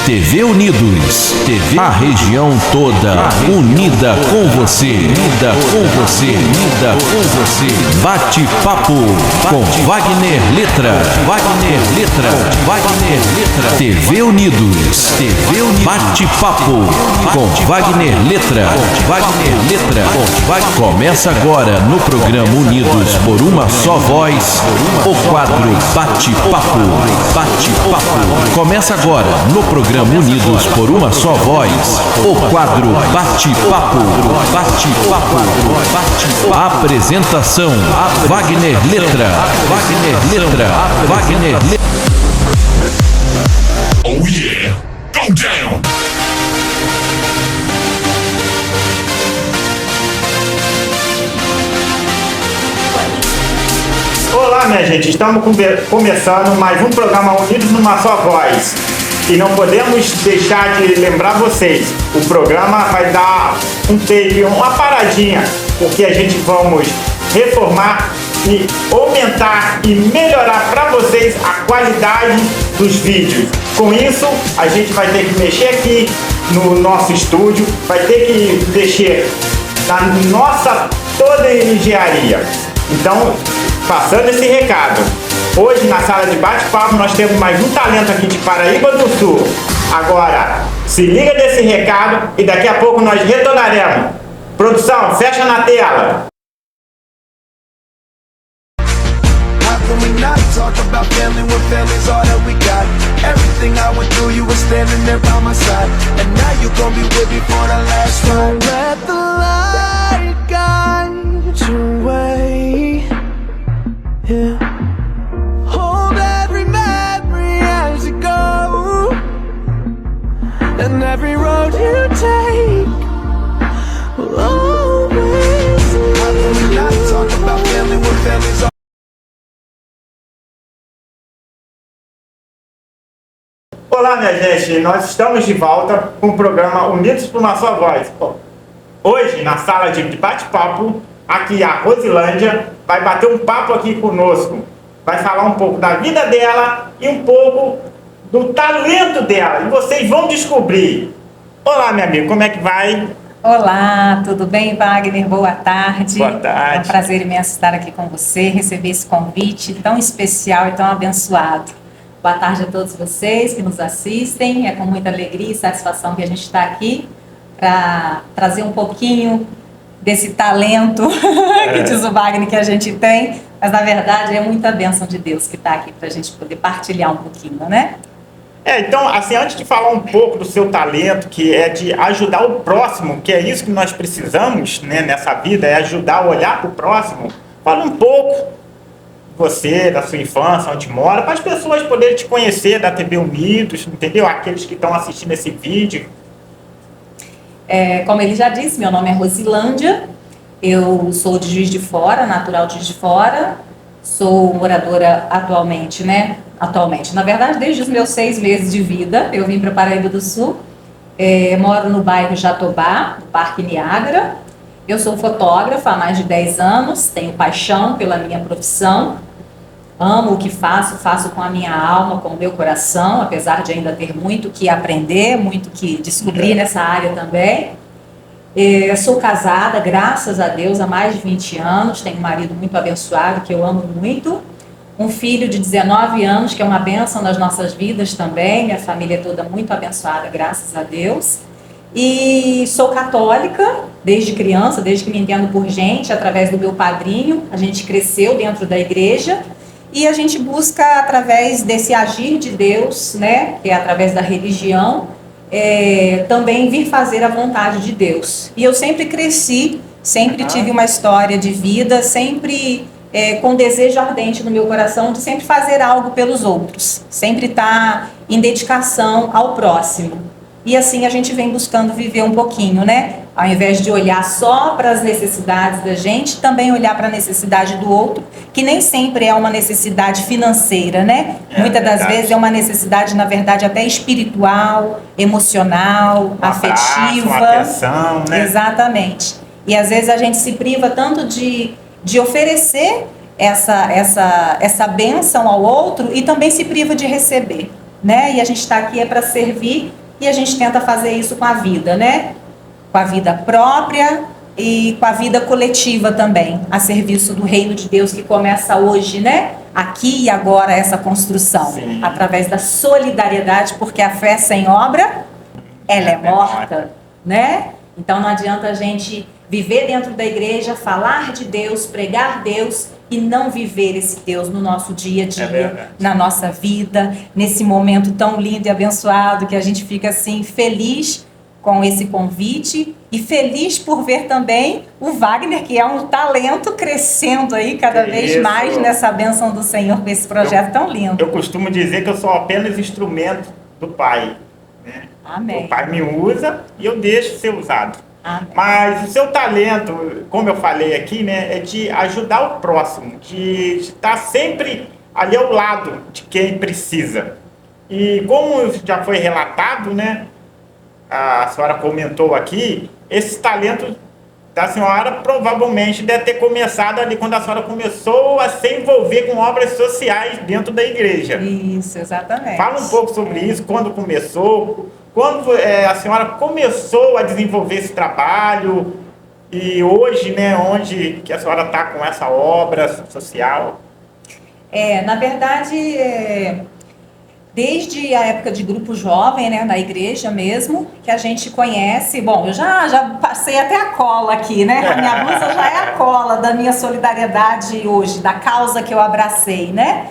TV Unidos. TV, a região toda unida com você. Unida com você. Unida com você. Bate-papo com Wagner Letra. Wagner Letra. Wagner Letra. TV Unidos. TV Unidos. Bate-papo com Wagner Letra. Wagner Letra. Começa agora no programa Unidos por uma só voz, o quadro Bate-papo. Bate-papo. Começa agora no programa Unidos por uma só voz, o quadro Bate-papo. Bate-papo. Bate-papo. Apresentação: Wagner Letra. Wagner Letra. Wagner Letra. Oh yeah, go down. Olá, minha gente, estamos começando mais um programa Unidos numa Só Voz. E não podemos deixar de lembrar vocês, o programa vai dar uma paradinha, porque a gente vamos reformar e aumentar e melhorar para vocês a qualidade dos vídeos. Com isso, a gente vai ter que mexer aqui no nosso estúdio, vai ter que mexer na nossa toda engenharia. Então, passando esse recado, hoje na sala de bate-papo nós temos mais um talento aqui de Paraíba do Sul. Agora, se liga nesse recado e daqui a pouco nós retornaremos. Produção, fecha na tela. Talk about family when family's all that we got. Everything I went through, you were standing there by my side. And now you gon' be with me for the last ride. Don't let the light guide your way. Yeah. Hold every memory as you go. And every road you take will always lead. How can we not talk about family when family's all. Olá, minha gente, nós estamos de volta com o programa Unidos por uma Só Voz. Hoje, na sala de bate-papo, aqui a Rosilândia vai bater um papo aqui conosco. Vai falar um pouco da vida dela e um pouco do talento dela. E vocês vão descobrir. Olá, minha amiga, como é que vai? Olá, tudo bem, Wagner? Boa tarde. Boa tarde. É um prazer imenso estar aqui com você, receber esse convite tão especial e tão abençoado. Boa tarde a todos vocês que nos assistem. É com muita alegria e satisfação que a gente está aqui para trazer um pouquinho desse talento que diz o Wagner que a gente tem, mas na verdade é muita bênção de Deus que está aqui para a gente poder partilhar um pouquinho, né? Então, assim, antes de falar um pouco do seu talento, que é de ajudar o próximo, que é isso que nós precisamos, né, nessa vida, é ajudar a olhar para o próximo, fala um pouco você, da sua infância, onde mora, para as pessoas poderem te conhecer da TV Unidos, entendeu? Aqueles que estão assistindo esse vídeo. Como ele já disse, meu nome é Rosilândia, eu sou de Juiz de Fora, natural de Juiz de Fora, sou moradora atualmente, né? Atualmente, na verdade, desde os meus 6 meses de vida, eu vim para Paraíba do Sul, moro no bairro Jatobá, do Parque Niágara. Eu sou fotógrafa há mais de 10 anos, tenho paixão pela minha profissão. Amo o que faço, faço com a minha alma, com o meu coração, apesar de ainda ter muito que aprender, muito que descobrir nessa área também. Sou casada, graças a Deus, há mais de 20 anos, tenho um marido muito abençoado, que eu amo muito. Um filho de 19 anos, que é uma bênção nas nossas vidas também, minha família é toda muito abençoada, graças a Deus. E sou católica desde criança, desde que me entendo por gente, através do meu padrinho, a gente cresceu dentro da igreja. E a gente busca, através desse agir de Deus, né, que é através da religião, também vir fazer a vontade de Deus. E eu sempre cresci, sempre tive uma história de vida, sempre com desejo ardente no meu coração de sempre fazer algo pelos outros, sempre estar em dedicação ao próximo. E assim a gente vem buscando viver um pouquinho, né? Ao invés de olhar só para as necessidades da gente, também olhar para a necessidade do outro, que nem sempre é uma necessidade financeira, né? Muitas das vezes é uma necessidade, na verdade, até espiritual, emocional, afetiva. Uma atenção, né? Exatamente. E às vezes a gente se priva tanto de oferecer essa bênção ao outro e também se priva de receber. né? E a gente está aqui para servir e a gente tenta fazer isso com a vida, né? Com a vida própria e com a vida coletiva também, a serviço do reino de Deus que começa hoje, né? Aqui e agora essa construção, Sim. através da solidariedade, porque a fé sem obra, ela é morta, né? Então não adianta a gente viver dentro da igreja, falar de Deus, pregar Deus e não viver esse Deus no nosso dia a dia, na nossa vida, nesse momento tão lindo e abençoado que a gente fica assim feliz com esse convite e feliz por ver também o Wagner, que é um talento crescendo aí cada vez mais nessa bênção do Senhor com esse projeto tão lindo. Eu costumo dizer que eu sou apenas instrumento do Pai, né? Amém. O Pai me usa e eu deixo ser usado. Amém. Mas o seu talento, como eu falei aqui, né, é de ajudar o próximo, de estar sempre ali ao lado de quem precisa. E como já foi relatado, né, a senhora comentou aqui, esse talento da senhora provavelmente deve ter começado ali quando a senhora começou a se envolver com obras sociais dentro da igreja. Isso, exatamente. Fala um pouco sobre isso, quando começou, quando a senhora começou a desenvolver esse trabalho e hoje, né, onde que a senhora está com essa obra social? Na verdade, desde a época de grupo jovem, né, na igreja mesmo, que a gente conhece. Bom, eu já passei até a cola aqui, né? A minha blusa já é a cola da minha solidariedade hoje, da causa que eu abracei, né?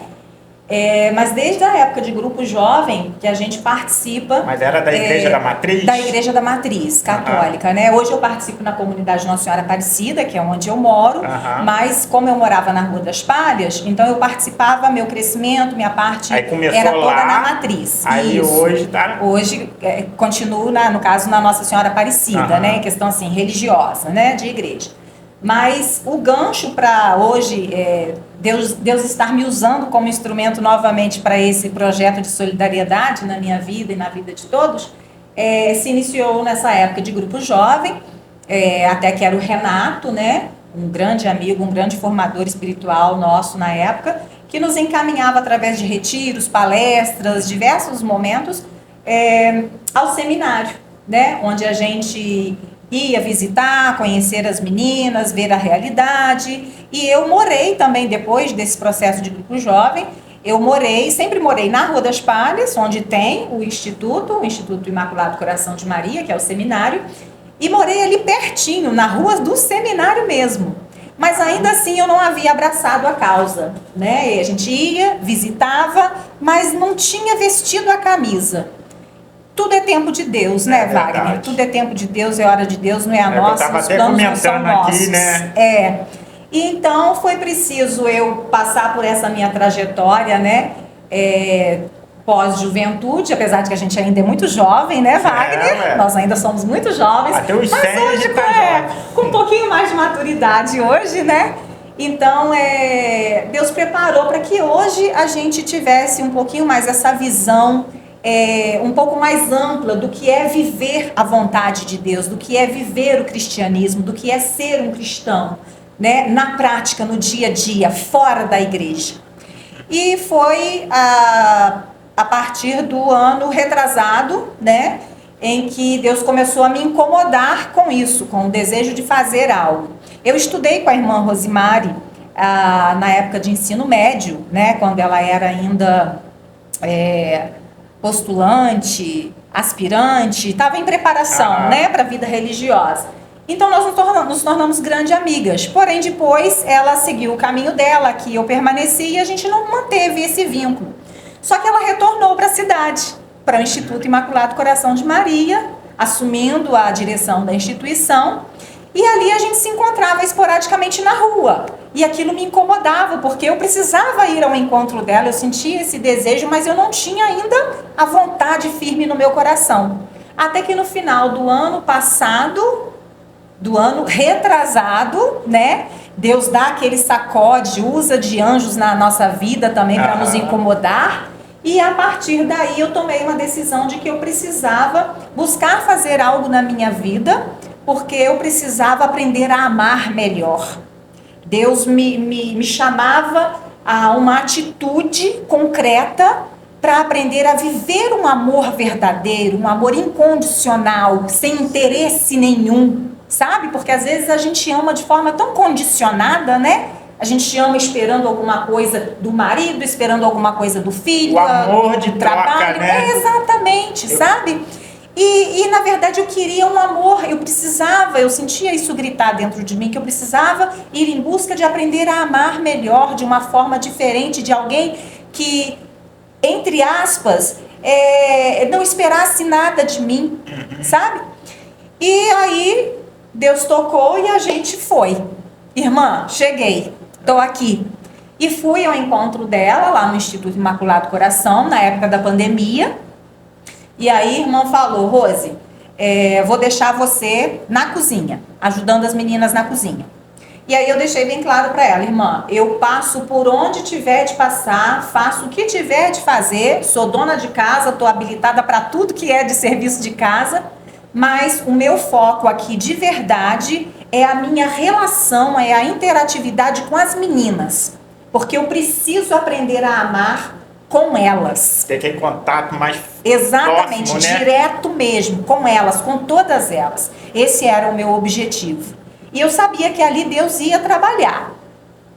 Mas desde a época de grupo jovem que a gente participa... Mas era da Igreja da Matriz? Da Igreja da Matriz, católica, né? Hoje eu participo na comunidade Nossa Senhora Aparecida, que é onde eu moro, mas como eu morava na Rua das Palhas, então eu participava, meu crescimento, minha parte era toda lá, na Matriz. Aí isso. Hoje tá... Hoje continuo, no caso, na Nossa Senhora Aparecida, né? Em questão assim, religiosa, né? De igreja. Mas o gancho para hoje, Deus estar me usando como instrumento novamente para esse projeto de solidariedade na minha vida e na vida de todos, se iniciou nessa época de grupo jovem, até que era o Renato, né? Um grande amigo, um grande formador espiritual nosso na época, que nos encaminhava através de retiros, palestras, diversos momentos, ao seminário, né? Onde a gente ia visitar, conhecer as meninas, ver a realidade. E eu morei também, depois desse processo de grupo jovem, sempre morei na Rua das Palhas, onde tem o Instituto Imaculado Coração de Maria, que é o seminário, e morei ali pertinho, na rua do seminário mesmo. Mas ainda assim eu não havia abraçado a causa, né? E a gente ia, visitava, mas não tinha vestido a camisa. Tudo é tempo de Deus, né, Wagner? Verdade. Tudo é tempo de Deus, é hora de Deus, não é a nossa. Eu estava os até planos não são comentando aqui, nossos. né? E então foi preciso eu passar por essa minha trajetória, né? Pós-juventude, apesar de que a gente ainda é muito jovem, né, Wagner? Nós ainda somos muito jovens. Até os 100 mas hoje com um pouquinho mais de maturidade hoje, né? Então, Deus preparou para que hoje a gente tivesse um pouquinho mais essa visão um pouco mais ampla do que é viver a vontade de Deus, do que é viver o cristianismo, do que é ser um cristão, né? Na prática, no dia a dia, fora da igreja. E foi a partir do ano retrasado, né, em que Deus começou a me incomodar com isso, com o desejo de fazer algo. Eu estudei com a irmã Rosimari na época de ensino médio, né, quando ela era ainda postulante, aspirante, estava em preparação, né, para a vida religiosa. Então nós nos tornamos grandes amigas, porém depois ela seguiu o caminho dela, que eu permaneci e a gente não manteve esse vínculo. Só que ela retornou para a cidade, para o Instituto Imaculado Coração de Maria, assumindo a direção da instituição, e ali a gente se encontrava esporadicamente na rua. E aquilo me incomodava, porque eu precisava ir ao encontro dela, eu sentia esse desejo, mas eu não tinha ainda a vontade firme no meu coração. Até que no final do ano passado, do ano retrasado, né? Deus dá aquele sacode, usa de anjos na nossa vida também para nos incomodar. E a partir daí eu tomei uma decisão de que eu precisava buscar fazer algo na minha vida, porque eu precisava aprender a amar melhor. Deus me chamava a uma atitude concreta para aprender a viver um amor verdadeiro, um amor incondicional, sem interesse nenhum, sabe? Porque às vezes a gente ama de forma tão condicionada, né? A gente ama esperando alguma coisa do marido, esperando alguma coisa do filho, O amor de do troca, trabalho. né? Exatamente, sabe? E na verdade eu queria um amor, eu sentia isso gritar dentro de mim, que eu precisava ir em busca de aprender a amar melhor, de uma forma diferente, de alguém que, entre aspas, não esperasse nada de mim, sabe? E aí Deus tocou e a gente foi. Irmã, cheguei, tô aqui. E fui ao encontro dela lá no Instituto Imaculado Coração, na época da pandemia. E aí a irmã falou: Rose, vou deixar você na cozinha, ajudando as meninas na cozinha. E aí eu deixei bem claro para ela: irmã, eu passo por onde tiver de passar, faço o que tiver de fazer, sou dona de casa, estou habilitada para tudo que é de serviço de casa, mas o meu foco aqui de verdade é a minha relação, é a interatividade com as meninas, porque eu preciso aprender a amar com elas. Ter aquele contato mais Exatamente, próximo, né? direto mesmo, com elas, com todas elas. Esse era o meu objetivo. E eu sabia que ali Deus ia trabalhar,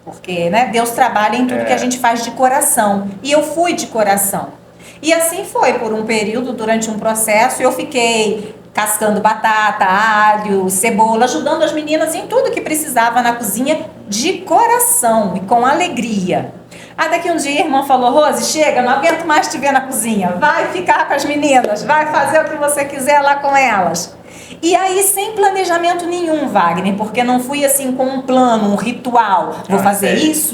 porque, né, Deus trabalha em tudo que a gente faz de coração. E eu fui de coração. E assim foi, por um período, durante um processo, eu fiquei cascando batata, alho, cebola, ajudando as meninas em tudo que precisava na cozinha, de coração e com alegria. Daqui um dia a irmã falou: Rose, chega, não aguento mais te ver na cozinha, vai ficar com as meninas, vai fazer o que você quiser lá com elas. E aí, sem planejamento nenhum, Wagner, porque não fui assim com um plano, um ritual, vou fazer isso.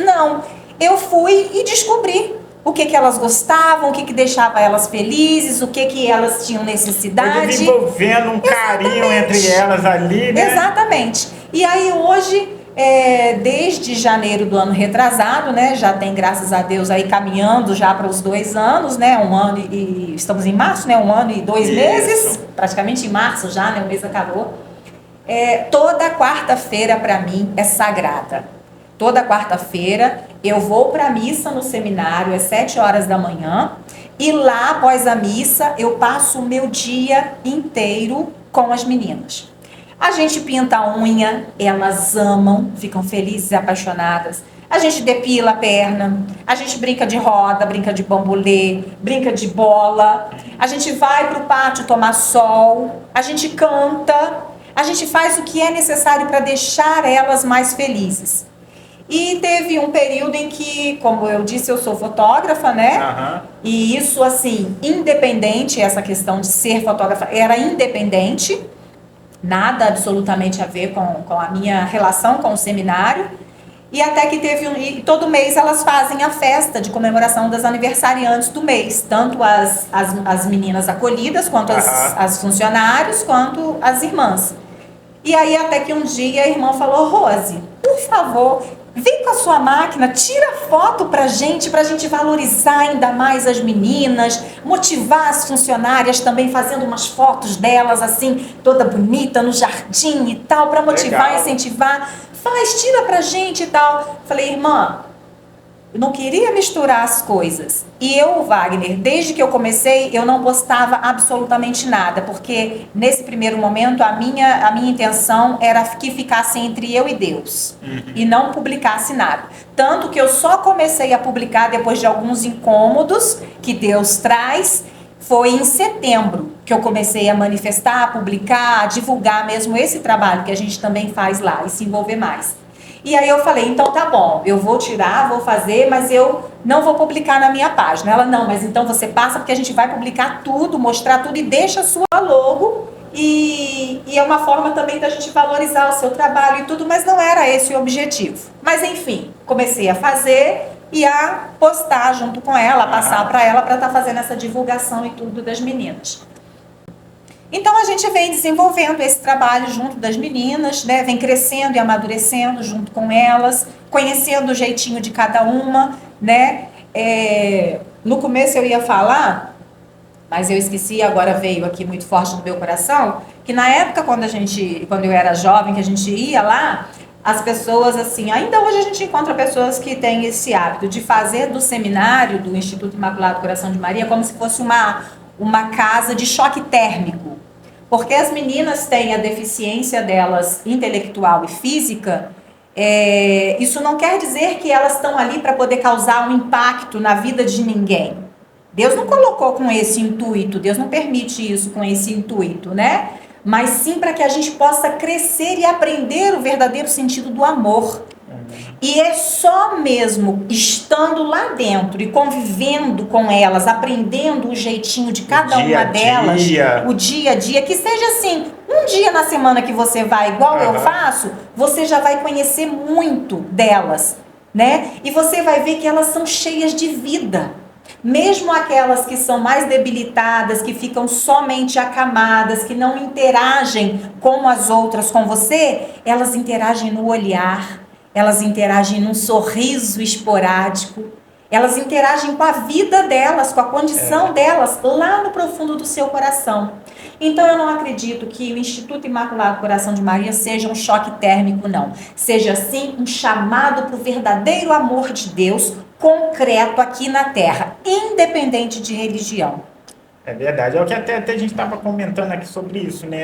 Não, eu fui e descobri o que elas gostavam, o que deixava elas felizes, o que elas tinham necessidade. Foi desenvolvendo um carinho entre elas ali, né? Exatamente. E aí hoje, desde janeiro do ano retrasado, né, já tem, graças a Deus, aí caminhando já para os 2 anos, né, 1 ano e estamos em março, né, 1 ano e 2 meses, praticamente em março já, né, o mês acabou. Toda quarta-feira para mim é sagrada. Toda quarta-feira eu vou para a missa no seminário às 7 horas da manhã e lá, após a missa, eu passo o meu dia inteiro com as meninas. A gente pinta a unha, elas amam, ficam felizes e apaixonadas. A gente depila a perna, a gente brinca de roda, brinca de bambolê, brinca de bola. A gente vai para o pátio tomar sol, a gente canta, a gente faz o que é necessário para deixar elas mais felizes. E teve um período em que, como eu disse, eu sou fotógrafa, né? Aham. E isso, assim, independente, essa questão de ser fotógrafa, era independente. Nada absolutamente a ver com a minha relação com o seminário. E até que e todo mês elas fazem a festa de comemoração das aniversariantes do mês. Tanto as meninas acolhidas, quanto as funcionários, quanto as irmãs. E aí até que um dia a irmã falou: Rose, por favor, vem com a sua máquina, tira foto pra gente valorizar ainda mais as meninas, motivar as funcionárias também, fazendo umas fotos delas assim, toda bonita, no jardim e tal, pra motivar, Legal. incentivar. Tira pra gente e tal. Falei: irmã, eu não queria misturar as coisas. E eu, Wagner, desde que eu comecei, eu não postava absolutamente nada, porque nesse primeiro momento a minha intenção era que ficasse entre eu e Deus, e não publicasse nada. Tanto que eu só comecei a publicar depois de alguns incômodos que Deus traz. Foi em setembro que eu comecei a manifestar, a publicar, a divulgar mesmo esse trabalho que a gente também faz lá e se envolver mais. E aí eu falei: então tá bom, eu vou tirar, vou fazer, mas eu não vou publicar na minha página. Ela: não, mas então você passa, porque a gente vai publicar tudo, mostrar tudo e deixa a sua logo. E é uma forma também da gente valorizar o seu trabalho e tudo, mas não era esse o objetivo. Mas enfim, comecei a fazer e a postar junto com ela, a passar para ela para estar fazendo essa divulgação e tudo das meninas. Então a gente vem desenvolvendo esse trabalho junto das meninas, né? Vem crescendo e amadurecendo junto com elas, conhecendo o jeitinho de cada uma, né? No começo eu ia falar, mas eu esqueci, agora veio aqui muito forte no meu coração, que na época quando eu era jovem, que a gente ia lá, as pessoas, assim, ainda hoje a gente encontra pessoas que têm esse hábito de fazer do seminário do Instituto Imaculado Coração de Maria como se fosse uma casa de choque térmico. Porque as meninas têm a deficiência delas intelectual e física, isso não quer dizer que elas estão ali para poder causar um impacto na vida de ninguém. Deus não colocou com esse intuito, Deus não permite isso com esse intuito, né? Mas sim para que a gente possa crescer e aprender o verdadeiro sentido do amor. E é só mesmo estando lá dentro e convivendo com elas, aprendendo o jeitinho de cada uma delas, o dia a dia, que seja assim, um dia na semana que você vai, igual eu faço, você já vai conhecer muito delas, né? E você vai ver que elas são cheias de vida. Mesmo aquelas que são mais debilitadas, que ficam somente acamadas, que não interagem como as outras com você, elas interagem no olhar, elas interagem num sorriso esporádico, elas interagem com a vida delas, com a condição delas, lá no profundo do seu coração. Então eu não acredito que o Instituto Imaculado Coração de Maria seja um choque térmico, não. Seja sim um chamado para o verdadeiro amor de Deus, concreto aqui na Terra, independente de religião. É verdade, é o que até a gente estava comentando aqui sobre isso, né?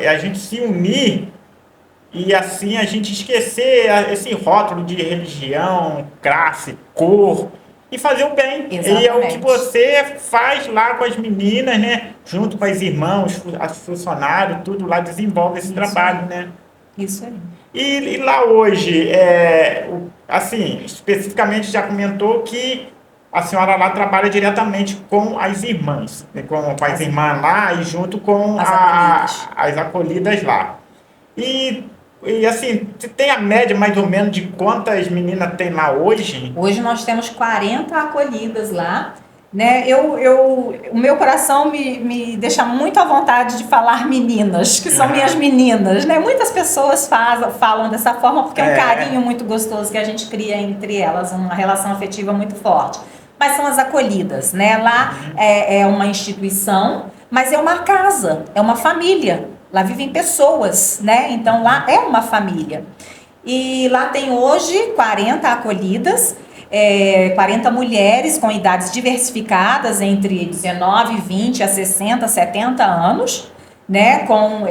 É a gente se unir e assim a gente esquecer esse rótulo de religião, classe, cor e fazer o bem. Exatamente. E é o que você faz lá com as meninas, né? Junto com as irmãs, os funcionários, tudo lá desenvolve esse trabalho, né? Isso aí. E lá hoje, assim, especificamente já comentou que a senhora lá trabalha diretamente com as irmãs, né, com as irmãs lá e junto com as acolhidas lá. E assim, tem a média mais ou menos de quantas meninas tem lá hoje? Hoje nós temos 40 acolhidas lá, né? O meu coração me deixa muito à vontade de falar meninas, que são minhas meninas, né? Muitas pessoas falam dessa forma porque é um carinho muito gostoso que a gente cria entre elas, uma relação afetiva muito forte. Mas são as acolhidas, né? Lá é uma instituição, mas é uma casa, é uma família. Lá vivem pessoas, né? Então lá é uma família. E lá tem hoje 40 acolhidas, 40 mulheres com idades diversificadas entre 19, 20 a 60, 70 anos, né? Com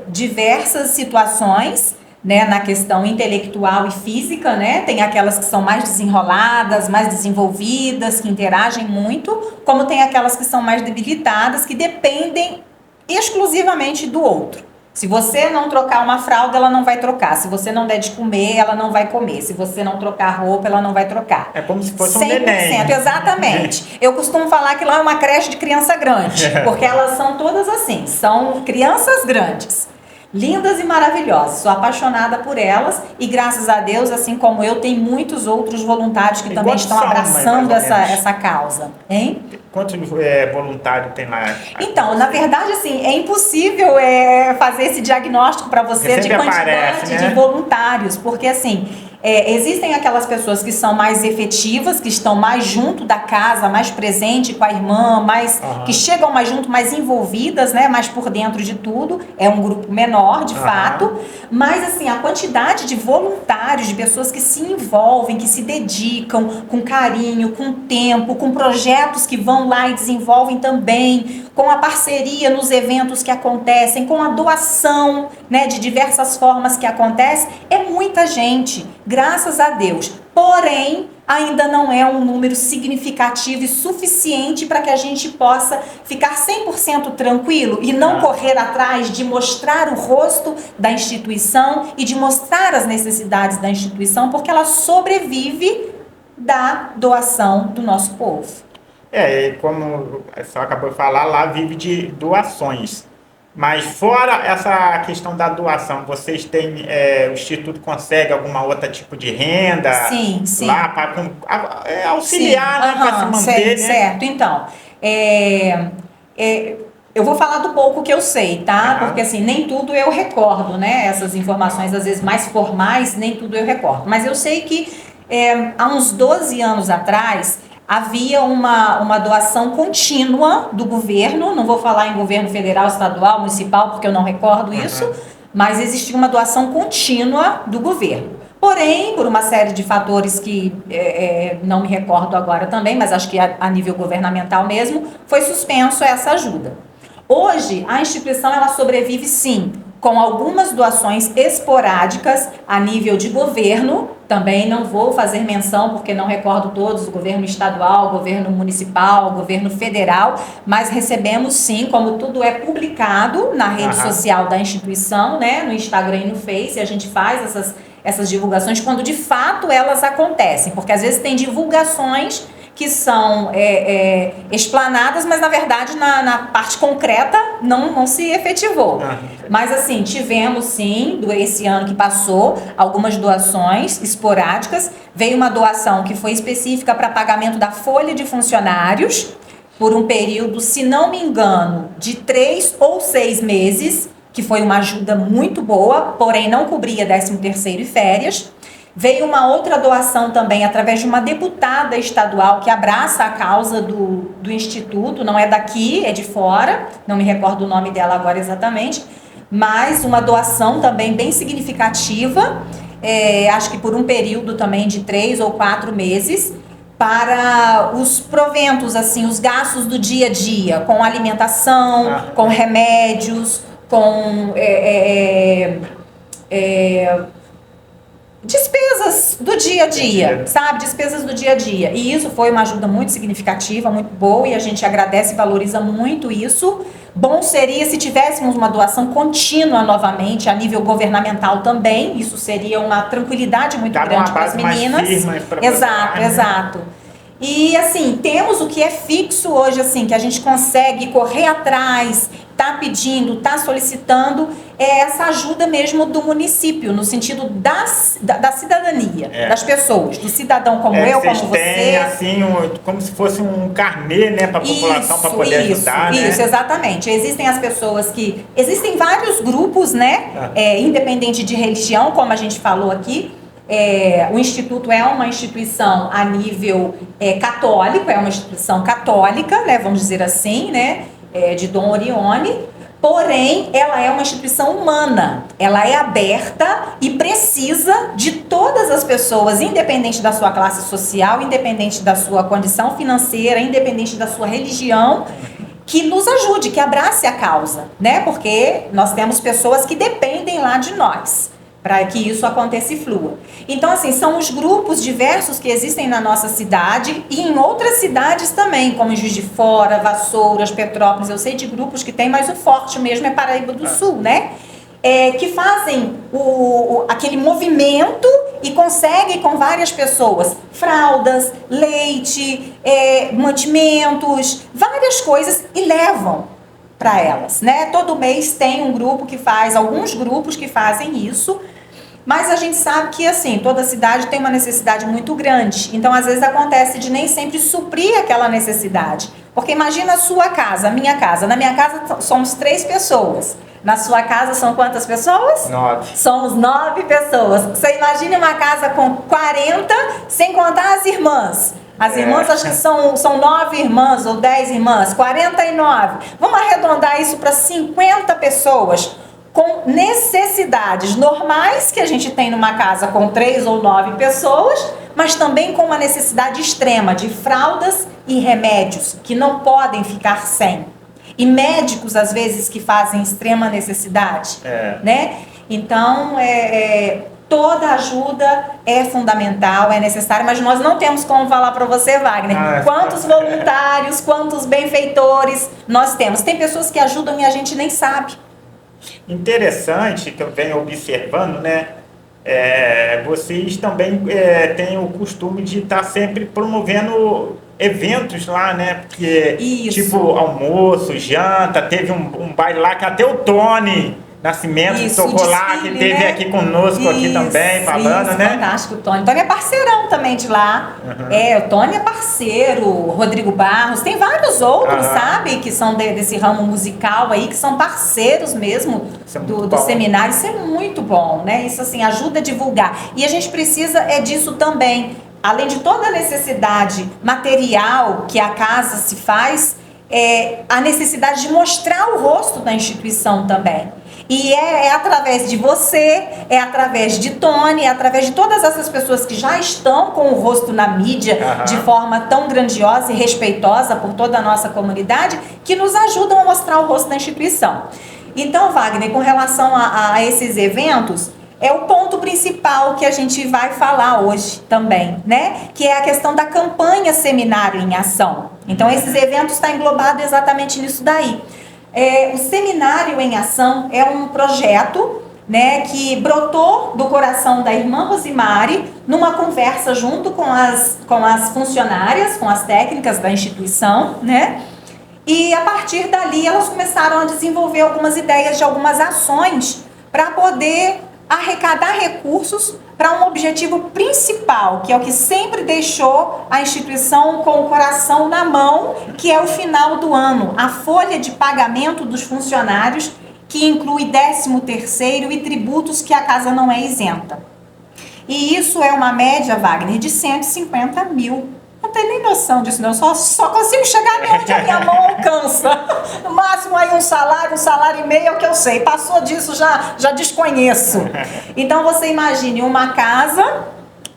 diversas situações, né? Na questão intelectual e física, né? Tem aquelas que são mais desenroladas, mais desenvolvidas, que interagem muito, como tem aquelas que são mais debilitadas, que dependem exclusivamente do outro. Se você não trocar uma fralda, ela não vai trocar. Se você não der de comer, ela não vai comer. Se você não trocar roupa, ela não vai trocar. É como se fosse 100%, um neném. Exatamente. Eu costumo falar que lá é uma creche de criança grande, porque elas são todas assim, são crianças grandes. Lindas e maravilhosas, sou apaixonada por elas e graças a Deus, assim como eu, tem muitos outros voluntários que também estão abraçando essa causa. Hein? Quantos voluntários tem lá? Então, na verdade, assim, é impossível fazer esse diagnóstico para você de quantidade de voluntários, porque assim, existem aquelas pessoas que são mais efetivas, que estão mais junto da casa, mais presente com a irmã, que chegam mais junto, mais envolvidas, né, mais por dentro de tudo. É um grupo menor, de fato, mas assim, a quantidade de voluntários, de pessoas que se envolvem, que se dedicam com carinho, com tempo, com projetos que vão lá e desenvolvem também, com a parceria nos eventos que acontecem, com a doação, né, de diversas formas que acontece, é muita gente, graças a Deus. Porém, ainda não é um número significativo e suficiente para que a gente possa ficar 100% tranquilo e não correr atrás de mostrar o rosto da instituição e de mostrar as necessidades da instituição, porque ela sobrevive da doação do nosso povo. Como a senhora acabou de falar, lá vive de doações. Mas fora essa questão da doação, vocês têm, o Instituto consegue alguma outra tipo de renda? Sim. Lá para auxiliar, né, para se manter, né? Certo, então, eu vou falar do pouco que eu sei, tá? Porque assim, nem tudo eu recordo, né? Essas informações, às vezes mais formais, nem tudo eu recordo. Mas eu sei que há uns 12 anos atrás, havia uma doação contínua do governo, não vou falar em governo federal, estadual, municipal, porque eu não recordo isso, mas existia uma doação contínua do governo. Porém, por uma série de fatores que não me recordo agora também, mas acho que a nível governamental mesmo, foi suspenso essa ajuda. Hoje, a instituição ela sobrevive sim, com algumas doações esporádicas a nível de governo, também não vou fazer menção porque não recordo todos, o governo estadual, o governo municipal, o governo federal, mas recebemos sim, como tudo é publicado na rede social da instituição, né, no Instagram e no Face, a gente faz essas divulgações quando de fato elas acontecem, porque às vezes tem divulgações que são explanadas, mas na verdade na parte concreta não se efetivou. Mas assim, tivemos sim, esse ano que passou, algumas doações esporádicas. Veio uma doação que foi específica para pagamento da folha de funcionários, por um período, se não me engano, de 3 ou 6 meses, que foi uma ajuda muito boa, porém não cobria 13º e férias. Veio uma outra doação também, através de uma deputada estadual que abraça a causa do Instituto, não é daqui, é de fora, não me recordo o nome dela agora exatamente, mas uma doação também bem significativa, acho que por um período também de 3 ou 4 meses, para os proventos, assim, os gastos do dia a dia, com alimentação, com remédios, com despesas do dia a dia, sabe? Despesas do dia a dia. E isso foi uma ajuda muito significativa, muito boa, e a gente agradece e valoriza muito isso. Bom seria se tivéssemos uma doação contínua novamente, a nível governamental também. Isso seria uma tranquilidade muito grande para as meninas. Exato, exato. E assim, temos o que é fixo hoje, assim, que a gente consegue correr atrás, tá pedindo, tá solicitando, essa ajuda mesmo do município, no sentido da cidadania, das pessoas, do cidadão como eu, como você. Tem, assim, como se fosse um carnê, né, para a população, para poder ajudar, né? Isso, exatamente. Existem as pessoas que... Existem vários grupos, né, independente de religião, como a gente falou aqui. O Instituto é uma instituição a nível católico, é uma instituição católica, né, vamos dizer assim, né, de Dom Orione, porém ela é uma instituição humana, ela é aberta e precisa de todas as pessoas, independente da sua classe social, independente da sua condição financeira, independente da sua religião, que nos ajude, que abrace a causa, né, porque nós temos pessoas que dependem lá de nós, para que isso aconteça e flua. Então, assim, são os grupos diversos que existem na nossa cidade e em outras cidades também, como em Juiz de Fora, Vassouras, Petrópolis. Eu sei de grupos que tem, mas o forte mesmo é Paraíba do Sul, né? Que fazem aquele movimento e conseguem com várias pessoas fraldas, leite, mantimentos, várias coisas e levam para elas, né? Todo mês tem um grupo que faz, alguns grupos que fazem isso. Mas a gente sabe que, assim, toda cidade tem uma necessidade muito grande. Então, às vezes, acontece de nem sempre suprir aquela necessidade. Porque imagina a sua casa, a minha casa. Na minha casa somos 3 pessoas. Na sua casa são quantas pessoas? 9. Somos 9 pessoas. Você imagina uma casa com 40, sem contar as irmãs. As irmãs, acho que são 9 irmãs ou 10 irmãs, 49. Vamos arredondar isso para 50 pessoas. Com necessidades normais que a gente tem numa casa com 3 ou 9 pessoas, mas também com uma necessidade extrema de fraldas e remédios que não podem ficar sem. E médicos, às vezes, que fazem extrema necessidade, né? Então, toda ajuda é fundamental, é necessária, mas nós não temos como falar para você, Wagner, quantos voluntários, quantos benfeitores nós temos. Tem pessoas que ajudam e a gente nem sabe. Interessante que eu venho observando, né? Vocês também têm o costume de estar sempre promovendo eventos lá, né? Porque, tipo, almoço, janta, teve um baile lá que até o Tony Nascimento tocou lá, que teve aqui conosco aqui também, falando, né? Fantástico, o Tony. O Tony é parceirão também de lá. O Tony é parceiro, o Rodrigo Barros, tem vários outros, sabe? Que são desse ramo musical aí, que são parceiros mesmo do seminário. Isso é muito bom, né? Isso, assim, ajuda a divulgar. E a gente precisa disso também. Além de toda a necessidade material que a casa se faz, a necessidade de mostrar o rosto da instituição também. E é através de você, é através de Tony, é através de todas essas pessoas que já estão com o rosto na mídia de forma tão grandiosa e respeitosa por toda a nossa comunidade, que nos ajudam a mostrar o rosto da instituição. Então, Wagner, com relação a esses eventos, é o ponto principal que a gente vai falar hoje também, né? Que é a questão da campanha Seminário em Ação. Então, esses eventos estão englobados exatamente nisso daí. O Seminário em Ação é um projeto, né, que brotou do coração da irmã Rosimari numa conversa junto com as funcionárias, com as técnicas da instituição, né? E a partir dali elas começaram a desenvolver algumas ideias de algumas ações para poder arrecadar recursos para um objetivo principal, que é o que sempre deixou a instituição com o coração na mão, que é o final do ano, a folha de pagamento dos funcionários, que inclui 13º e tributos que a casa não é isenta. E isso é uma média, Wagner, de 150 mil. Não tenho nem noção disso, não. Só consigo chegar até onde a minha mão alcança. No máximo aí um salário e meio é o que eu sei. Passou disso, já desconheço. Então você imagine uma casa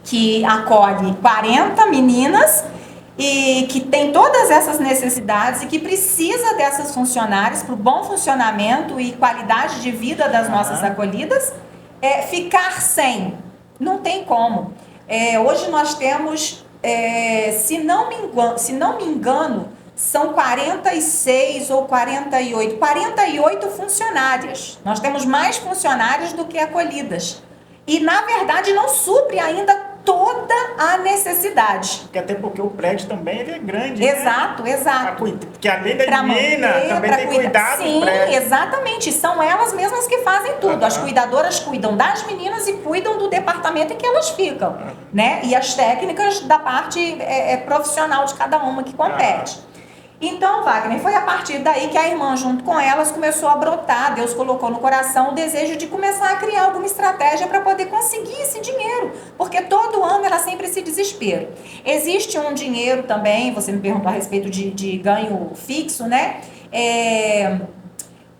que acolhe 40 meninas e que tem todas essas necessidades e que precisa dessas funcionárias para o bom funcionamento e qualidade de vida das nossas acolhidas, ficar sem. Não tem como. Hoje nós temos... se não me engano, são 46 ou 48 funcionárias. Nós temos mais funcionárias do que acolhidas. E, na verdade, não supre ainda toda a necessidade. Até porque o prédio também ele é grande. Exato, né? exato. Porque além da menina, também tem cuidado. Sim, exatamente. São elas mesmas que fazem tudo. As cuidadoras cuidam das meninas e cuidam do departamento em que elas ficam, né? E as técnicas da parte profissional de cada uma que compete. Então, Wagner, foi a partir daí que a irmã, junto com elas, começou a brotar. Deus colocou no coração o desejo de começar a criar alguma estratégia para poder conseguir esse dinheiro, porque todo ano era sempre esse desespero. Existe um dinheiro também, você me perguntou a respeito de ganho fixo, né?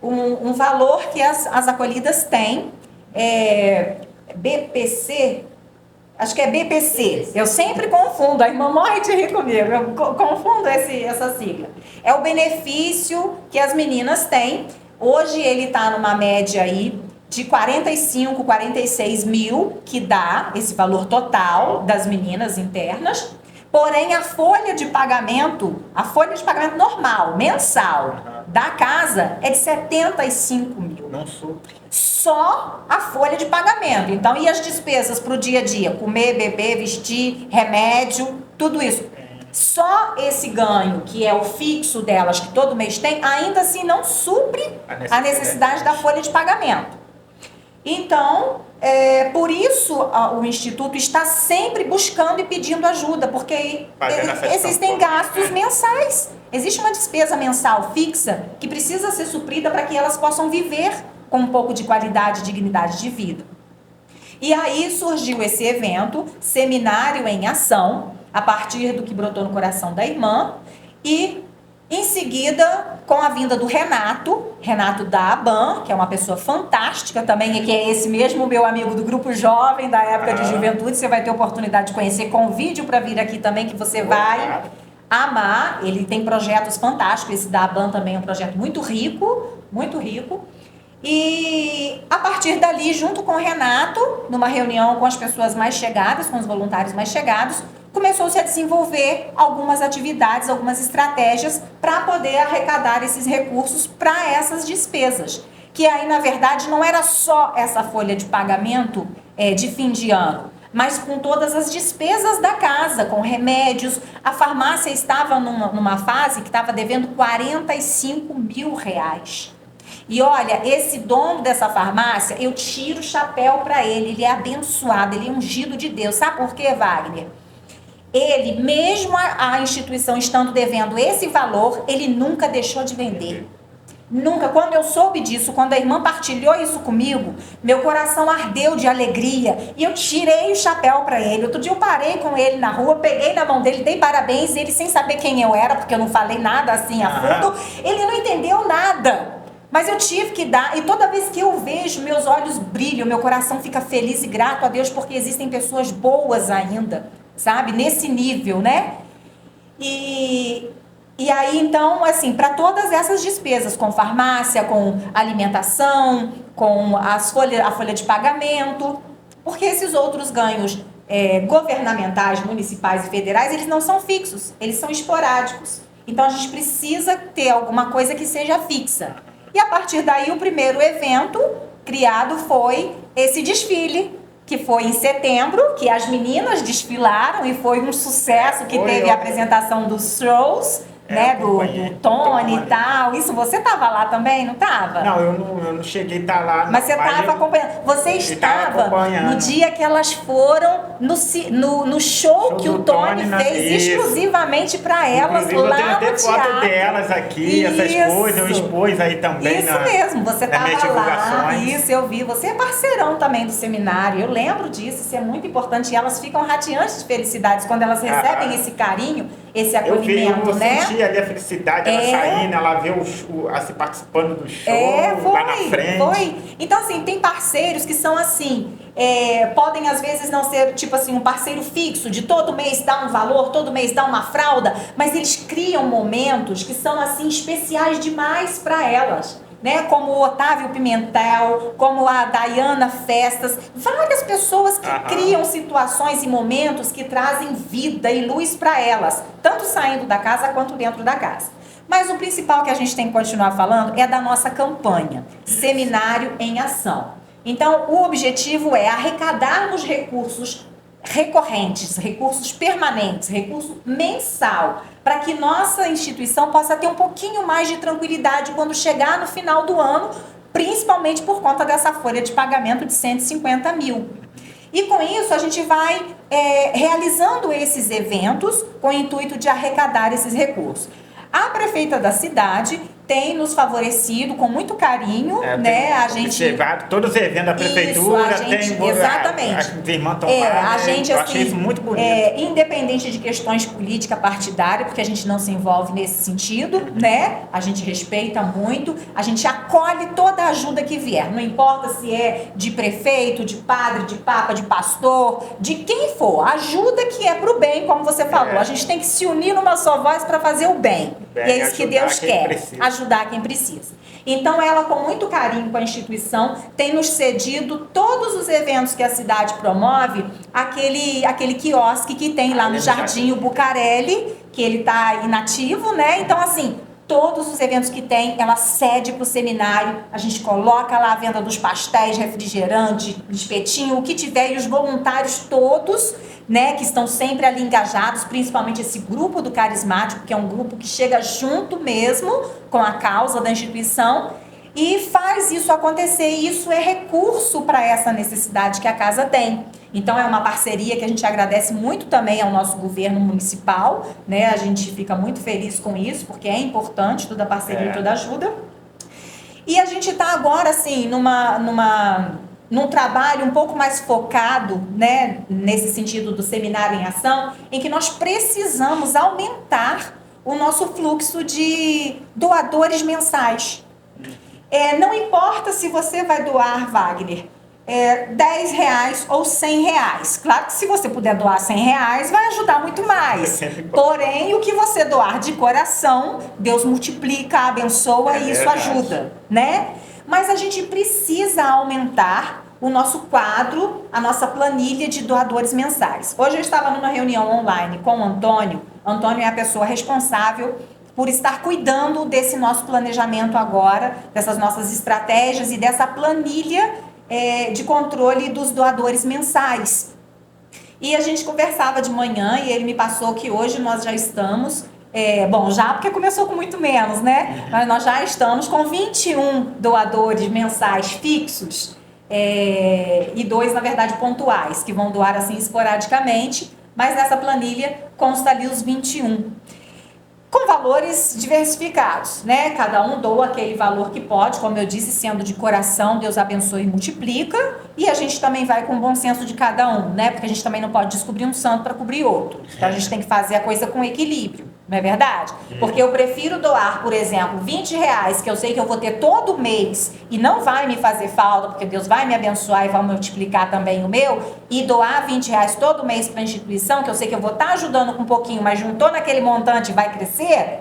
Um valor que as acolhidas têm, BPC... Acho que é BPC. Eu sempre confundo. A irmã morre de rir comigo. Eu confundo essa sigla. É o benefício que as meninas têm. Hoje ele está numa média aí de 45, 46 mil, que dá esse valor total das meninas internas. Porém, a folha de pagamento normal, mensal, da casa é de 75 mil. Não supre. Só a folha de pagamento. Então, e as despesas para o dia a dia? Comer, beber, vestir, remédio, tudo isso. Só esse ganho, que é o fixo delas, que todo mês tem, ainda assim não supre a necessidade da folha de pagamento. Então, por isso o Instituto está sempre buscando e pedindo ajuda, porque existem gastos mensais. Existe uma despesa mensal fixa que precisa ser suprida para que elas possam viver com um pouco de qualidade e dignidade de vida. E aí surgiu esse evento, Seminário em Ação, a partir do que brotou no coração da irmã, e em seguida, com a vinda do Renato da ABAN, que é uma pessoa fantástica também, que é esse mesmo meu amigo do grupo jovem da época de juventude, você vai ter oportunidade de conhecer, convide-o para vir aqui também, que você vai amar. Ele tem projetos fantásticos, esse da ABAN também é um projeto muito rico, muito rico. E a partir dali, junto com o Renato, numa reunião com as pessoas mais chegadas, com os voluntários mais chegados, começou-se a desenvolver algumas atividades, algumas estratégias para poder arrecadar esses recursos para essas despesas. Que aí, na verdade, não era só essa folha de pagamento de fim de ano, mas com todas as despesas da casa, com remédios. A farmácia estava numa fase que estava devendo 45 mil reais. E olha, esse dono dessa farmácia, eu tiro o chapéu para ele é abençoado, ele é ungido de Deus. Sabe por quê, Wagner? Ele, mesmo a instituição estando devendo esse valor, ele nunca deixou de vender. Nunca. Quando eu soube disso, quando a irmã partilhou isso comigo, meu coração ardeu de alegria e eu tirei o chapéu para ele. Outro dia eu parei com ele na rua, peguei na mão dele, dei parabéns, ele sem saber quem eu era, porque eu não falei nada assim a fundo, ele não entendeu nada. Mas eu tive que dar, e toda vez que eu vejo, meus olhos brilham, meu coração fica feliz e grato a Deus, porque existem pessoas boas ainda, sabe? Nesse nível, né? E aí, então, assim, para todas essas despesas, com farmácia, com alimentação, com a folha de pagamento, porque esses outros ganhos governamentais, municipais e federais, eles não são fixos, eles são esporádicos. Então, a gente precisa ter alguma coisa que seja fixa. E a partir daí, o primeiro evento criado foi esse desfile, que foi em setembro, que as meninas desfilaram e foi um sucesso, que teve a apresentação dos shows, né, do Tony e tal. Isso, você estava lá também, não estava? Não, eu não cheguei a estar lá. Mas você estava acompanhando. Você estava no dia que elas foram no show que o Tony fez exclusivamente para elas, inclusive, lá eu tenho no foto teatro. Delas aqui, essas coisas, eu expus aí também. Isso mesmo, você estava lá. Divulgações. Isso, eu vi. Você é parceirão também do seminário, eu lembro disso, isso é muito importante. E elas ficam radiantes de felicidades quando elas recebem esse carinho, esse acolhimento, né? Eu senti ali a felicidade, ela saindo, ela vê se participando do show, lá na frente. Foi. Então, assim, tem parceiros que são assim, podem às vezes não ser, tipo assim, um parceiro fixo, de todo mês dar um valor, todo mês dar uma fralda, mas eles criam momentos que são, assim, especiais demais para elas. Né, como o Otávio Pimentel, como a Dayana Festas, várias pessoas que criam situações e momentos que trazem vida e luz para elas, tanto saindo da casa quanto dentro da casa. Mas o principal que a gente tem que continuar falando é da nossa campanha, Seminário em Ação. Então, o objetivo é arrecadarmos recursos recorrentes, recursos permanentes, recurso mensal, para que nossa instituição possa ter um pouquinho mais de tranquilidade quando chegar no final do ano, principalmente por conta dessa folha de pagamento de 150 mil. E com isso a gente vai realizando esses eventos com o intuito de arrecadar esses recursos. A prefeita da cidade tem nos favorecido com muito carinho, né? A gente observado todos os eventos da prefeitura, isso, exatamente. As irmãs estão lá, a gente, eu assim, achei isso muito bonito. Independente de questões políticas partidárias, porque a gente não se envolve nesse sentido, né? A gente respeita muito, a gente acolhe toda a ajuda que vier, não importa se é de prefeito, de padre, de papa, de pastor, de quem for, ajuda que é pro bem, como você falou. A gente tem que se unir numa só voz para fazer o bem. E é isso que Deus quer, ajudar quem precisa. Então ela, com muito carinho com a instituição, tem nos cedido todos os eventos que a cidade promove, aquele quiosque que tem lá no Jardim Bucarelli, que ele está inativo, né? Então, assim, todos os eventos que tem, ela cede para o seminário, a gente coloca lá a venda dos pastéis, refrigerante, espetinho, o que tiver, e os voluntários todos, né, que estão sempre ali engajados, principalmente esse grupo do Carismático, que é um grupo que chega junto mesmo com a causa da instituição e faz isso acontecer. E isso é recurso para essa necessidade que a casa tem. Então é uma parceria que a gente agradece muito também ao nosso governo municipal, né? A gente fica muito feliz com isso, porque é importante toda a parceria e toda a ajuda. E a gente está agora, assim, num trabalho um pouco mais focado, né, nesse sentido do seminário em ação, em que nós precisamos aumentar o nosso fluxo de doadores mensais. Não importa se você vai doar, Wagner, R$10 ou R$100. Claro que se você puder doar R$100, vai ajudar muito mais. Porém, o que você doar de coração, Deus multiplica, abençoa e isso ajuda, né? Mas a gente precisa aumentar o nosso quadro, a nossa planilha de doadores mensais. Hoje eu estava numa reunião online com o Antônio. O Antônio é a pessoa responsável por estar cuidando desse nosso planejamento agora, dessas nossas estratégias e dessa planilha de controle dos doadores mensais. E a gente conversava de manhã e ele me passou que hoje nós já estamos... já porque começou com muito menos, né? Mas nós já estamos com 21 doadores mensais fixos e 2, na verdade, pontuais, que vão doar assim esporadicamente, mas nessa planilha consta ali os 21. Com valores diversificados, né? Cada um doa aquele valor que pode, como eu disse, sendo de coração, Deus abençoe e multiplica. E a gente também vai com o bom senso de cada um, né? Porque a gente também não pode descobrir um santo para cobrir outro. Então a gente tem que fazer a coisa com equilíbrio. Não é verdade? Porque eu prefiro doar, por exemplo, R$20, que eu sei que eu vou ter todo mês e não vai me fazer falta, porque Deus vai me abençoar e vai multiplicar também o meu, e doar R$20 todo mês para a instituição, que eu sei que eu vou estar ajudando com um pouquinho, mas juntou naquele montante e vai crescer,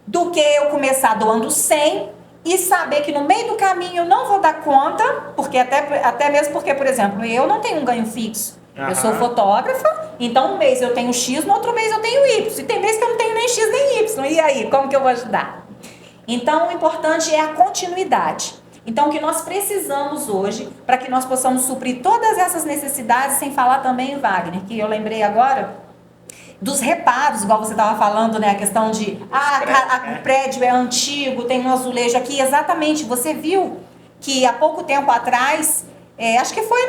do que eu começar doando 100 e saber que no meio do caminho eu não vou dar conta, porque até mesmo porque, por exemplo, eu não tenho um ganho fixo. Eu sou fotógrafa, então um mês eu tenho X, no outro mês eu tenho Y. E tem mês que eu não tenho nem X nem Y. E aí, como que eu vou ajudar? Então, o importante é a continuidade. Então, o que nós precisamos hoje, para que nós possamos suprir todas essas necessidades, sem falar também, Wagner, que eu lembrei agora, dos reparos, igual você estava falando, né? A questão de, o prédio é antigo, tem um azulejo aqui. Exatamente, você viu que há pouco tempo atrás... acho que foi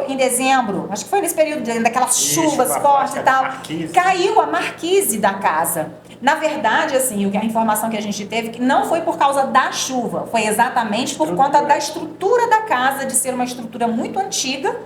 em dezembro, acho que foi nesse período daquelas chuvas fortes e tal, caiu a marquise da casa. Na verdade, assim, a informação que a gente teve que não foi por causa da chuva, foi exatamente por conta da estrutura da casa, de ser uma estrutura muito antiga,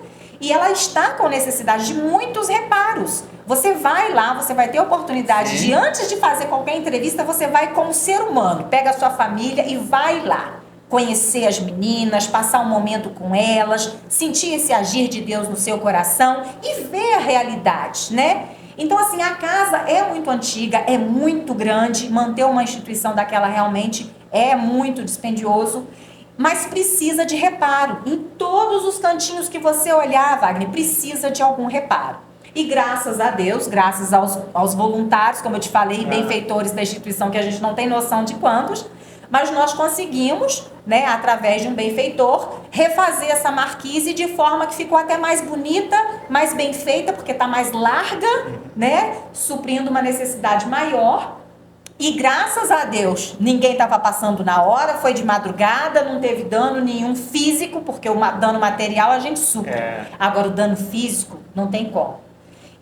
e ela está com necessidade de muitos reparos. Você vai lá, você vai ter oportunidade de, antes de fazer qualquer entrevista, você vai como ser humano, pega a sua família e vai lá. Conhecer as meninas, passar um momento com elas, sentir esse agir de Deus no seu coração e ver a realidade, né? Então, assim, a casa é muito antiga, é muito grande, manter uma instituição daquela realmente é muito dispendioso, mas precisa de reparo. Em todos os cantinhos que você olhar, Wagner, precisa de algum reparo. E graças a Deus, graças aos voluntários, como eu te falei, benfeitores da instituição, que a gente não tem noção de quantos, mas nós conseguimos, né, através de um benfeitor, refazer essa marquise de forma que ficou até mais bonita, mais bem feita, porque está mais larga, né, suprindo uma necessidade maior. E graças a Deus, ninguém estava passando na hora, foi de madrugada, não teve dano nenhum físico, porque o dano material a gente supre. Agora o dano físico não tem como.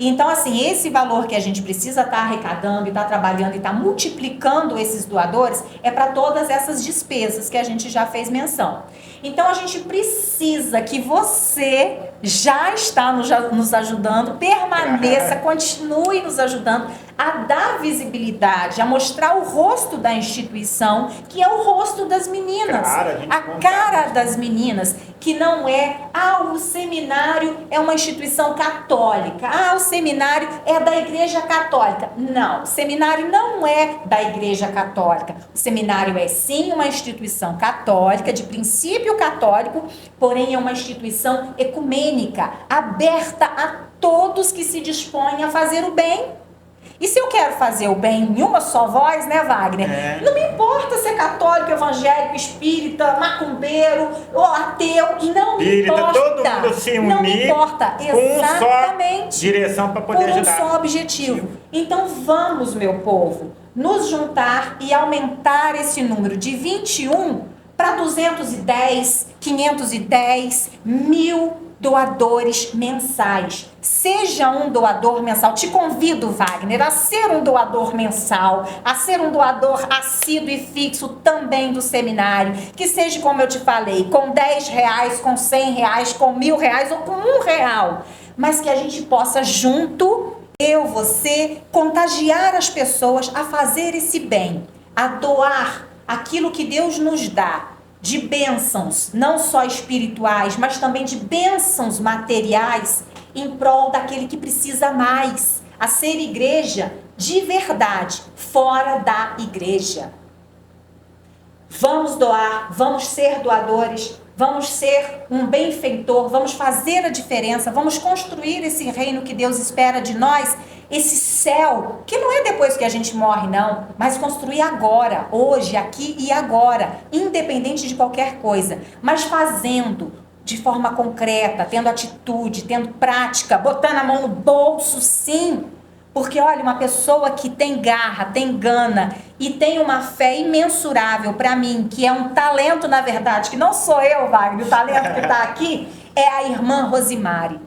Então, assim, esse valor que a gente precisa estar arrecadando e estar trabalhando e estar multiplicando esses doadores é para todas essas despesas que a gente já fez menção. Então, a gente precisa que você já está nos ajudando, permaneça, continue nos ajudando a dar visibilidade, a mostrar o rosto da instituição, que é o rosto das meninas, a cara das meninas, que não é, o seminário é uma instituição católica, o seminário é da Igreja Católica. Não, o seminário não é da Igreja Católica. O seminário é sim uma instituição católica, de princípio católico, porém é uma instituição ecumênica, aberta a todos que se dispõem a fazer o bem. E se eu quero fazer o bem em uma só voz, né, Wagner? Não me importa ser católico, evangélico, espírita, macumbeiro ou ateu, não me importa. Todo mundo se unir, não me importa, exatamente. Com só direção para poder ajudar. Com um só objetivo. Então vamos, meu povo, nos juntar e aumentar esse número de 21 para 210, 510, 1000 doadores mensais. Seja um doador mensal. Te convido, Wagner, a ser um doador mensal, a ser um doador assíduo e fixo também do seminário, que seja, como eu te falei, com R$10, com R$100, com R$1.000 ou com R$1, mas que a gente possa junto, eu, você, contagiar as pessoas a fazer esse bem, a doar aquilo que Deus nos dá, de bênçãos, não só espirituais, mas também de bênçãos materiais, em prol daquele que precisa mais, a ser igreja de verdade, fora da igreja. Vamos doar, vamos ser doadores, vamos ser um benfeitor, vamos fazer a diferença, vamos construir esse reino que Deus espera de nós, esse céu, que não é depois que a gente morre, não, mas construir agora, hoje, aqui e agora, independente de qualquer coisa, mas fazendo de forma concreta, tendo atitude, tendo prática, botando a mão no bolso, sim. Porque, olha, uma pessoa que tem garra, tem gana e tem uma fé imensurável para mim, que é um talento, na verdade, que não sou eu, Wagner, o talento que está aqui, é a irmã Rosimari.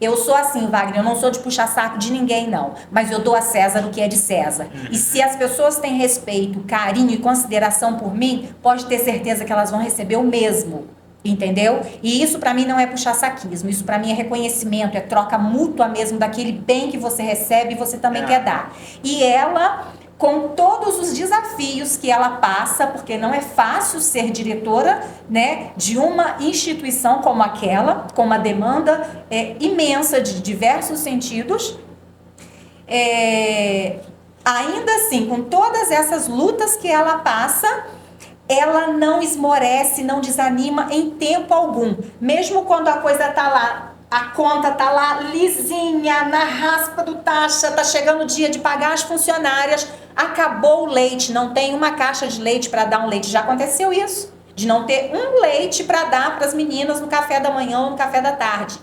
Eu sou assim, Wagner, eu não sou de puxar saco de ninguém, não. Mas eu dou a César o que é de César. E se as pessoas têm respeito, carinho e consideração por mim, pode ter certeza que elas vão receber o mesmo. Entendeu? E isso pra mim não é puxar saquismo, isso pra mim é reconhecimento, é troca mútua mesmo daquele bem que você recebe e você também quer dar. E ela com todos os desafios que ela passa, porque não é fácil ser diretora, né, de uma instituição como aquela, com uma demanda imensa de diversos sentidos. Ainda assim, com todas essas lutas que ela passa, ela não esmorece, não desanima em tempo algum. Mesmo quando a coisa tá lá, a conta tá lá lisinha, na raspa do taxa, tá chegando o dia de pagar as funcionárias, acabou o leite, não tem uma caixa de leite para dar um leite. Já aconteceu isso, de não ter um leite para dar para as meninas no café da manhã ou no café da tarde.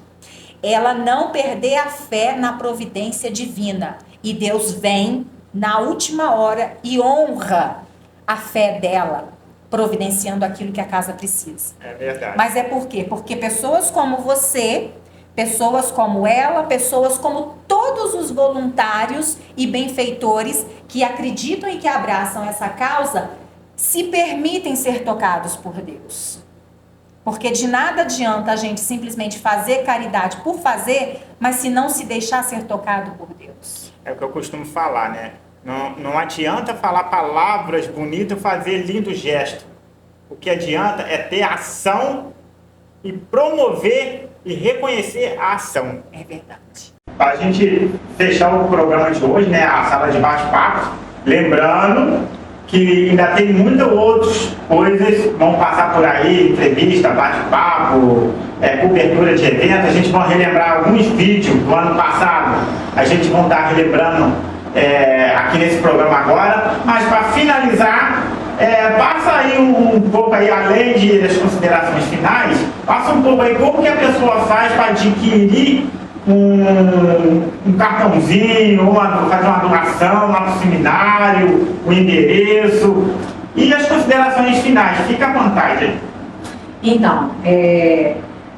Ela não perder a fé na providência divina. E Deus vem na última hora e honra a fé dela, providenciando aquilo que a casa precisa. É verdade. Mas é por quê? Porque pessoas como você, pessoas como ela, pessoas como todos os voluntários e benfeitores que acreditam e que abraçam essa causa, se permitem ser tocados por Deus. Porque de nada adianta a gente simplesmente fazer caridade por fazer, mas se não se deixar ser tocado por Deus. É o que eu costumo falar, né? Não adianta falar palavras bonitas, fazer lindo gesto. O que adianta é ter ação e promover e reconhecer a ação. É verdade. Para a gente fechar o programa de hoje, né? A sala de bate-papo, lembrando que ainda tem muitas outras coisas que vão passar por aí, entrevista, bate-papo, cobertura de eventos. A gente vai relembrar alguns vídeos do ano passado, a gente vai estar relembrando aqui nesse programa agora, mas para finalizar, passa aí um pouco aí, além das considerações finais, passa um pouco aí como que a pessoa faz para adquirir um cartãozinho, ou fazer uma doação lá no seminário, o endereço e as considerações finais. Fica à vontade aí. Então,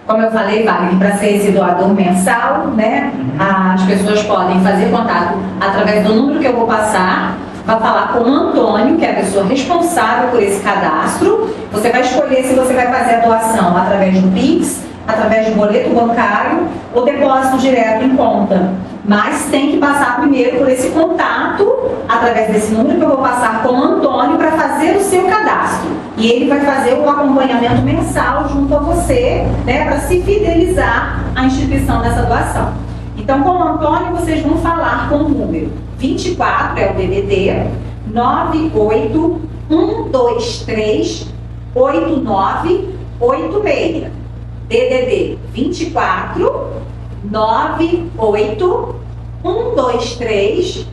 como eu falei, Wagner, para ser esse doador mensal, né, as pessoas podem fazer contato através do número que eu vou passar, vai falar com o Antônio, que é a pessoa responsável por esse cadastro. Você vai escolher se você vai fazer a doação através do Pix, através de boleto bancário ou depósito direto em conta. Mas tem que passar primeiro por esse contato, através desse número que eu vou passar com o Antônio para fazer o seu cadastro. E ele vai fazer o acompanhamento mensal junto a você, né, para se fidelizar à instituição dessa doação. Então, com o Antônio, vocês vão falar com o número 24, é o DDD, 981238986. DDD 24 981238986.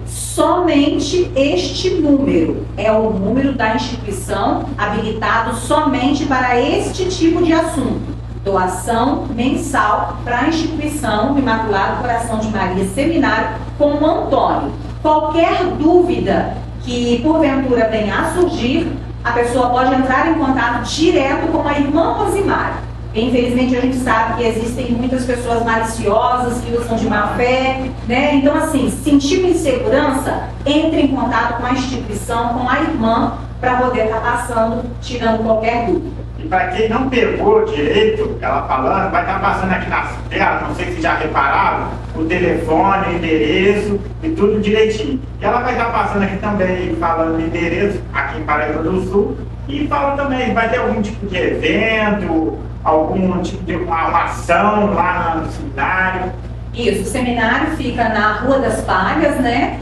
Somente este número é o número da instituição habilitado somente para este tipo de assunto. Doação mensal para a instituição Imaculado Coração de Maria Seminário com o Antônio. Qualquer dúvida que porventura venha a surgir, a pessoa pode entrar em contato direto com a irmã Rosimara. Infelizmente a gente sabe que existem muitas pessoas maliciosas que usam de má fé, né? Então assim, sentiu insegurança, entre em contato com a instituição, com a irmã, para poder estar passando, tirando qualquer dúvida. E para quem não pegou direito, ela falando, vai estar passando aqui na tela, não sei se já repararam, o telefone, o endereço e tudo direitinho. E ela vai estar passando aqui também, falando o endereço aqui em Paraíba do Sul, e fala também, vai ter algum tipo de evento, algum tipo de uma ação lá no seminário. Isso, o seminário fica na Rua das Palhas, né?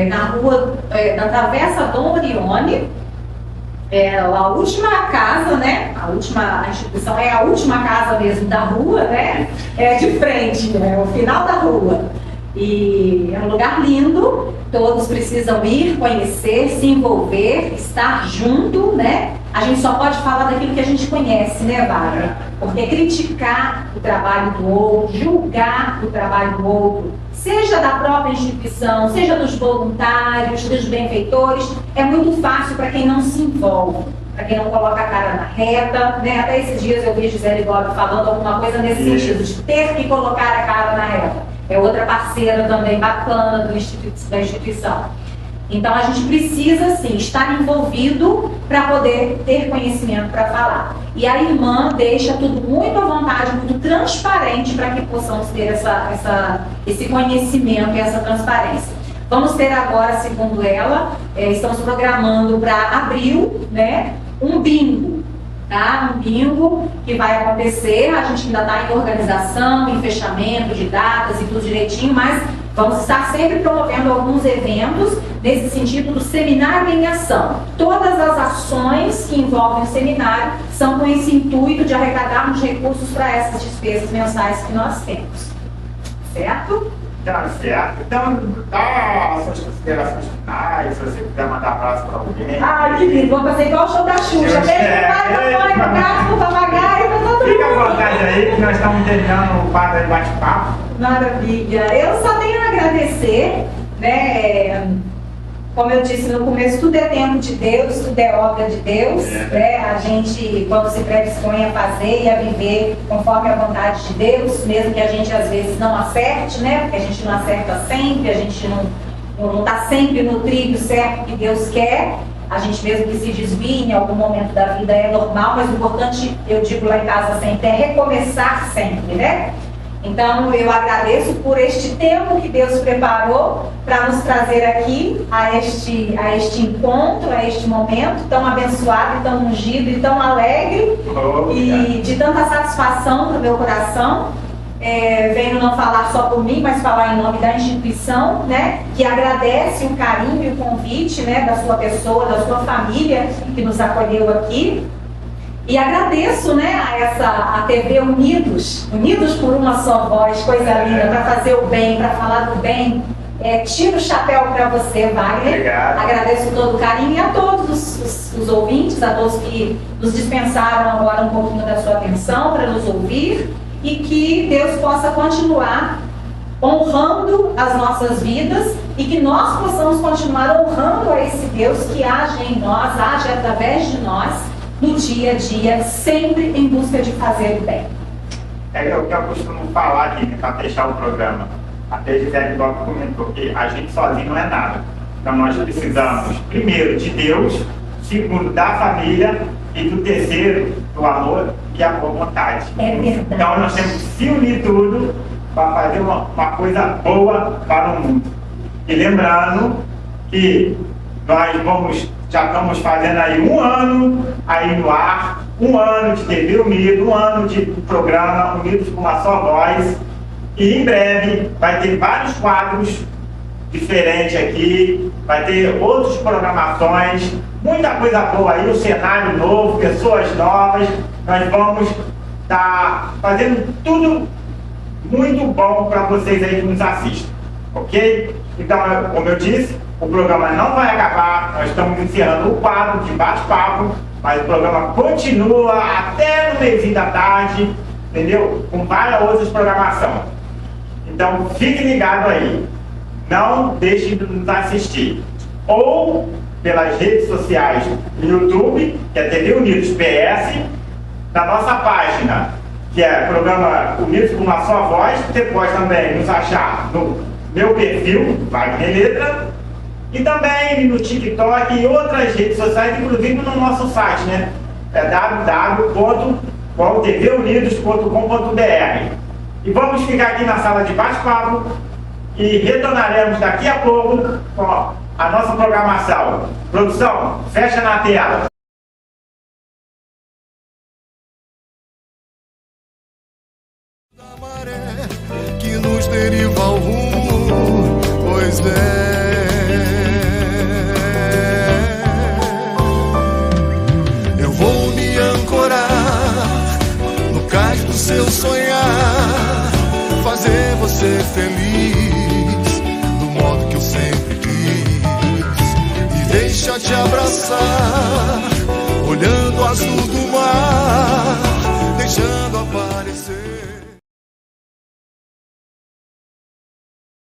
Na rua, na Travessa Dom Orione. A última casa, né? A instituição é a última casa mesmo da rua, né? É de frente, é o final da rua. E é um lugar lindo, todos precisam ir, conhecer, se envolver, estar junto, né? A gente só pode falar daquilo que a gente conhece, né, Wagner? Porque criticar o trabalho do outro, julgar o trabalho do outro, seja da própria instituição, seja dos voluntários, dos benfeitores, é muito fácil para quem não se envolve, para quem não coloca a cara na reta, né? Até esses dias eu vi Gisele Bob falando alguma coisa nesse sentido, de ter que colocar a cara na reta. É outra parceira também bacana da instituição. Então a gente precisa sim estar envolvido para poder ter conhecimento para falar. E a irmã deixa tudo muito à vontade, muito transparente para que possamos ter esse conhecimento e essa transparência. Vamos ter agora, segundo ela, estamos programando para abril, né, um bingo, tá? Um bingo que vai acontecer, a gente ainda está em organização, em fechamento de datas e tudo direitinho, mas vamos estar sempre promovendo alguns eventos nesse sentido do seminário em ação. Todas as ações que envolvem o seminário são com esse intuito de arrecadarmos recursos para essas despesas mensais que nós temos. Certo? Tá certo. Então, dá as suas considerações finais, se você quiser mandar abraço para alguém. Ai, querido, vamos fazer igual o show da Xuxa. Beijo, pai, mamãe, abraço pro papagaio, pra todo mundo. Fica à vontade aí, que nós estamos terminando o quadro de bate-papo. Maravilha. Eu só tenho a agradecer, né? Como eu disse no começo, tudo é tempo de Deus, tudo é obra de Deus, né? A gente, quando se predispõe a fazer e a viver conforme a vontade de Deus, mesmo que a gente às vezes não acerte, né? Porque a gente não acerta sempre, a gente não está sempre no trilho certo que Deus quer, a gente mesmo que se desvie em algum momento da vida é normal, mas o importante, eu digo lá em casa sempre, é recomeçar sempre, né? Então, eu agradeço por este tempo que Deus preparou para nos trazer aqui a este encontro, a este momento tão abençoado, tão ungido e tão alegre e de tanta satisfação para o meu coração. Venho não falar só por mim, mas falar em nome da instituição, né, que agradece o carinho e o convite, né, da sua pessoa, da sua família que nos acolheu aqui. E agradeço, né, a TV Unidos por uma só voz, coisa linda, para fazer o bem, para falar do bem. Tiro o chapéu para você, Wagner. Obrigado. Agradeço todo o carinho e a todos os ouvintes, a todos que nos dispensaram agora um pouquinho da sua atenção para nos ouvir e que Deus possa continuar honrando as nossas vidas e que nós possamos continuar honrando a esse Deus que age em nós, age através de nós, no dia a dia, sempre em busca de fazer o bem. É o que eu costumo falar aqui, para fechar o programa. Até Gisele Lopes comentou que a gente sozinho não é nada. Então nós precisamos, primeiro, de Deus, segundo, da família e do terceiro, do amor e a boa vontade. É verdade. Então nós temos que se unir tudo para fazer uma coisa boa para o mundo. E lembrando que nós já estamos fazendo aí um ano aí no ar, um ano de TV Unido, um ano de programa Unidos com uma só voz. E em breve vai ter vários quadros diferentes aqui, vai ter outras programações, muita coisa boa aí, um cenário novo, pessoas novas. Nós vamos estar fazendo tudo muito bom para vocês aí que nos assistem, ok? Então, como eu disse, o programa não vai acabar, nós estamos encerrando o quadro de bate-papo, mas o programa continua até no meio da tarde, entendeu? Com várias outras programações. Então, fique ligado aí, não deixe de nos assistir. Ou pelas redes sociais do YouTube, que é TV Unidos PS, na nossa página, que é o programa Unidos com uma só voz. Você pode também nos achar no meu perfil, Wagner Letra, e também no TikTok e outras redes sociais, inclusive no nosso site, né? É www.tvunidos.com.br. E vamos ficar aqui na sala de bate-papo e retornaremos daqui a pouco com a nossa programação. Produção, fecha na tela. Que nos deriva ao rumo, pois eu vou me ancorar no cais do seu sonhar, fazer você feliz do modo que eu sempre quis, e deixa te abraçar olhando o azul do mar, deixando